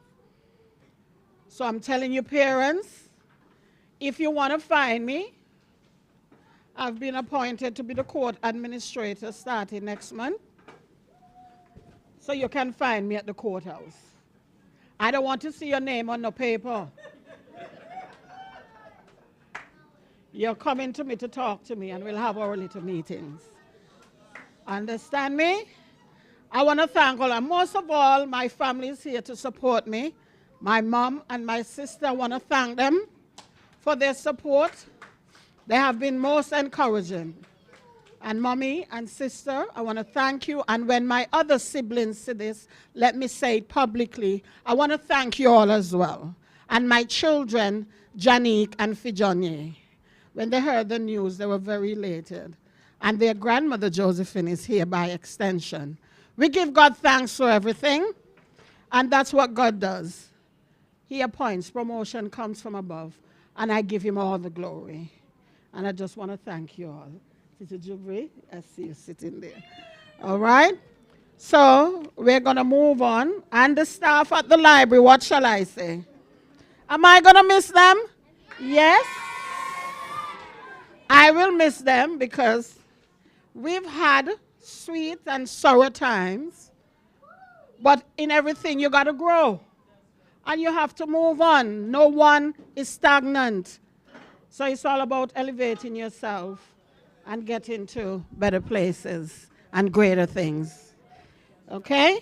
So I'm telling you, parents, if you want to find me, I've been appointed to be the court administrator starting next month. So you can find me at the courthouse. I don't want to see your name on the paper. You're coming to me to talk to me, and we'll have our little meetings. Understand me? I want to thank all, and most of all, my family is here to support me. My mom and my sister, I want to thank them for their support. They have been most encouraging. And mommy and sister, I want to thank you. And when my other siblings see this, let me say it publicly, I want to thank you all as well. And my children, Janique and Fijonie, when they heard the news, they were very elated. And their grandmother, Josephine, is here by extension. We give God thanks for everything, and that's what God does. He appoints. Promotion comes from above, and I give him all the glory. And I just want to thank you all. Sister Jubri, I see you sitting there. All right? So we're going to move on. And the staff at the library, what shall I say? Am I going to miss them? Yes? I will miss them because we've had sweet and sour times, but in everything you got to grow. And you have to move on. No one is stagnant. So it's all about elevating yourself and getting to better places and greater things. Okay?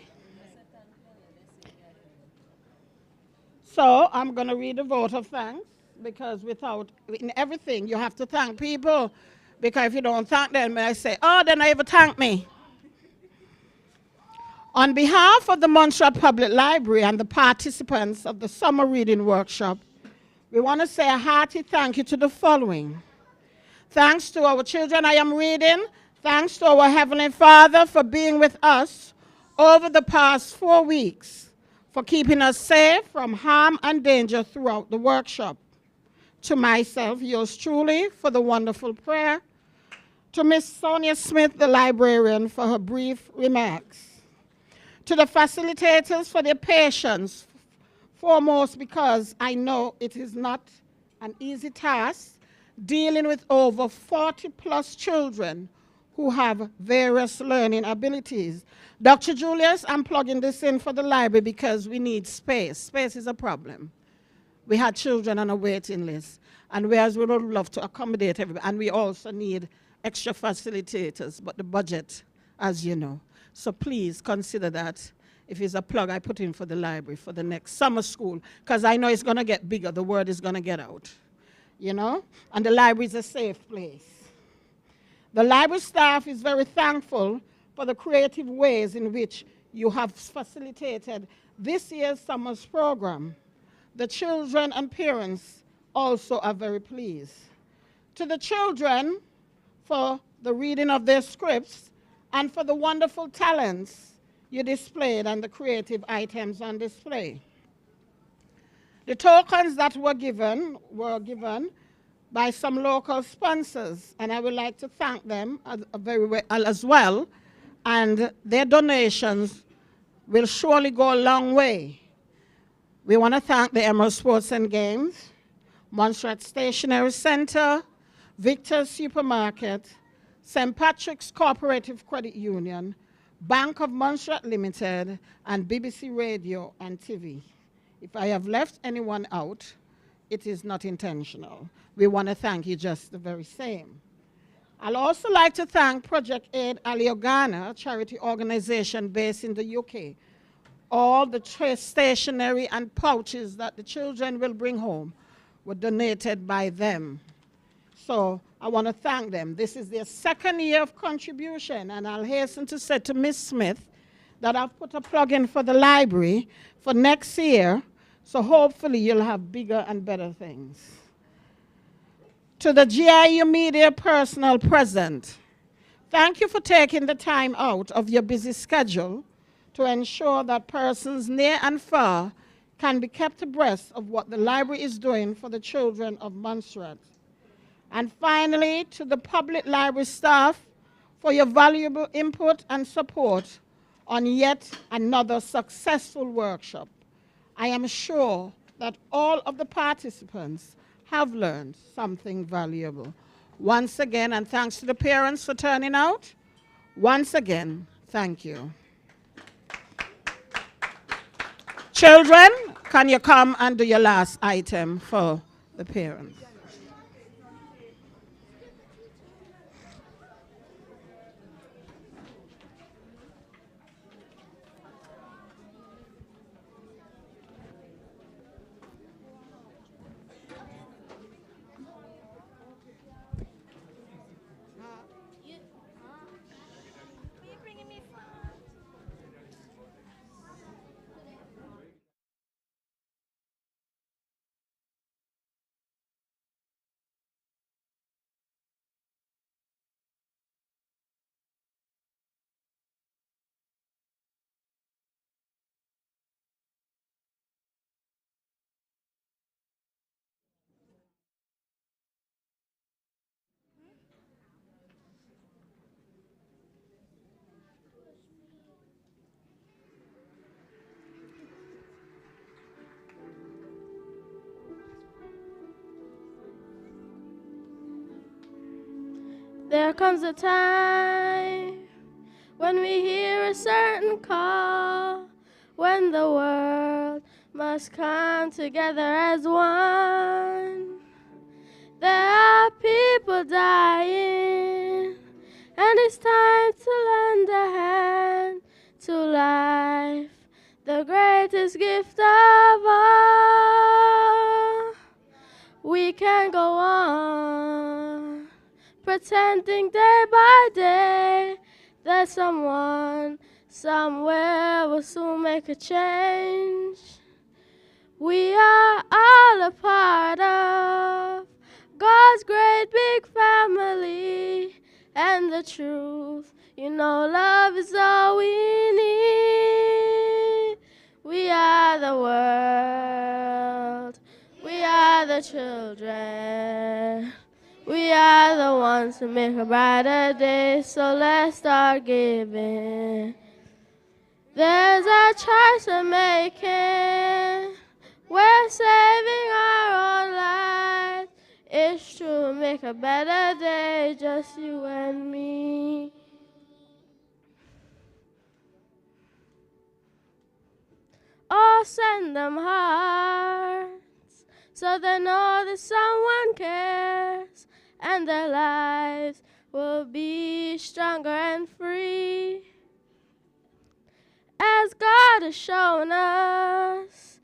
So I'm going to read a vote of thanks because in everything, you have to thank people. Because if you don't thank them, I say, oh, they never thank me. On behalf of the Montserrat Public Library and the participants of the summer reading workshop, we want to say a hearty thank you to the following. Thanks to our children I am reading. Thanks to our Heavenly Father for being with us over the past 4 weeks, for keeping us safe from harm and danger throughout the workshop. To myself, yours truly, for the wonderful prayer. To Miss Sonia Smith, the librarian, for her brief remarks. To the facilitators for their patience, foremost because I know it is not an easy task dealing with over 40 plus children who have various learning abilities. Dr. Julius, I'm plugging this in for the library because we need space. Space is a problem. We had children on a waiting list, and whereas we would love to accommodate everybody, and we also need extra facilitators, but the budget, as you know. So please consider that if it's a plug I put in for the library for the next summer school, because I know it's going to get bigger. The word is going to get out, you know? And the library is a safe place. The library staff is very thankful for the creative ways in which you have facilitated this year's summer's program. The children and parents also are very pleased. To the children, for the reading of their scripts and for the wonderful talents you displayed and the creative items on display. The tokens that were given by some local sponsors, and I would like to thank them as well, and their donations will surely go a long way. We want to thank the Emerald Sports and Games, Montserrat Stationery Center, Victor's Supermarket, St. Patrick's Cooperative Credit Union, Bank of Montserrat Limited, and BBC Radio and TV. If I have left anyone out, it is not intentional. We want to thank you just the very same. I'd also like to thank Project Aid Aliogana, a charity organization based in the UK. All the stationery and pouches that the children will bring home were donated by them. So I want to thank them. This is their second year of contribution, and I'll hasten to say to Ms. Smith that I've put a plug in for the library for next year, so hopefully you'll have bigger and better things. To the GIU Media personnel present, thank you for taking the time out of your busy schedule to ensure that persons near and far can be kept abreast of what the library is doing for the children of Montserrat. And finally, to the public library staff for your valuable input and support on yet another successful workshop. I am sure that all of the participants have learned something valuable. Once again, and thanks to the parents for turning out, once again, thank you. Children, can you come and do your last item for the parents? There comes a time when we hear a certain call, when the world must come together as one. There are people dying, and it's time to lend a hand to life, the greatest gift of all. We can go on, pretending day by day that someone somewhere will soon make a change. We are all a part of God's great big family, and the truth, you know, love is all we need. We are the world, we are the children, we are the ones who make a brighter day, so let's start giving. There's a choice we're making, we're saving our own lives. It's true, make a better day, just you and me. Oh, send them hearts, so they know that someone cares, and their lives will be stronger and free. As God has shown us,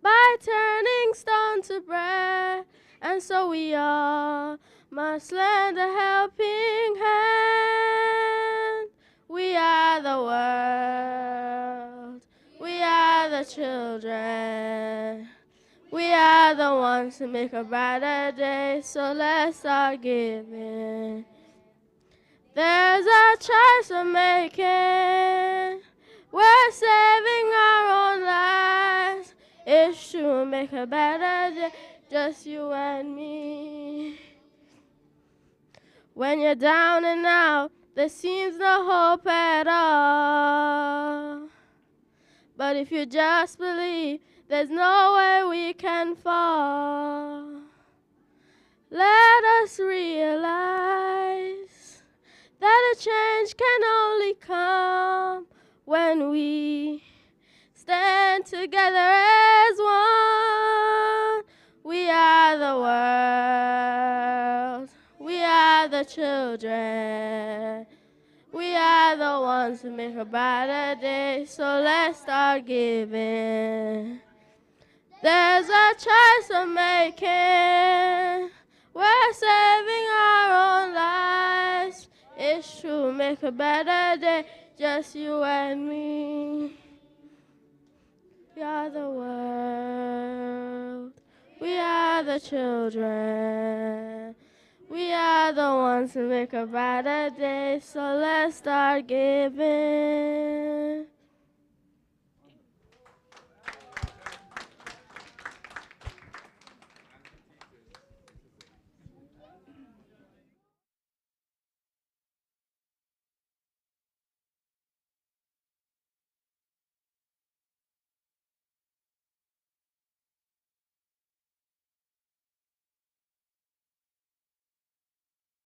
by turning stone to bread, and so we all must lend a helping hand. We are the world, we are the children, we are the ones who make a brighter day, so let's start giving. There's a choice we're making, we're saving our own lives. It's true, make a better day, just you and me. When you're down and out, there seems no hope at all. But if you just believe, there's no way we can fall. Let us realize that a change can only come when we stand together as one. We are the world, we are the children, we are the ones who make a brighter day, so let's start giving. There's a choice we're making, we're saving our own lives. It's true, make a better day, just you and me. We are the world, we are the children, we are the ones who make a brighter day, so let's start giving.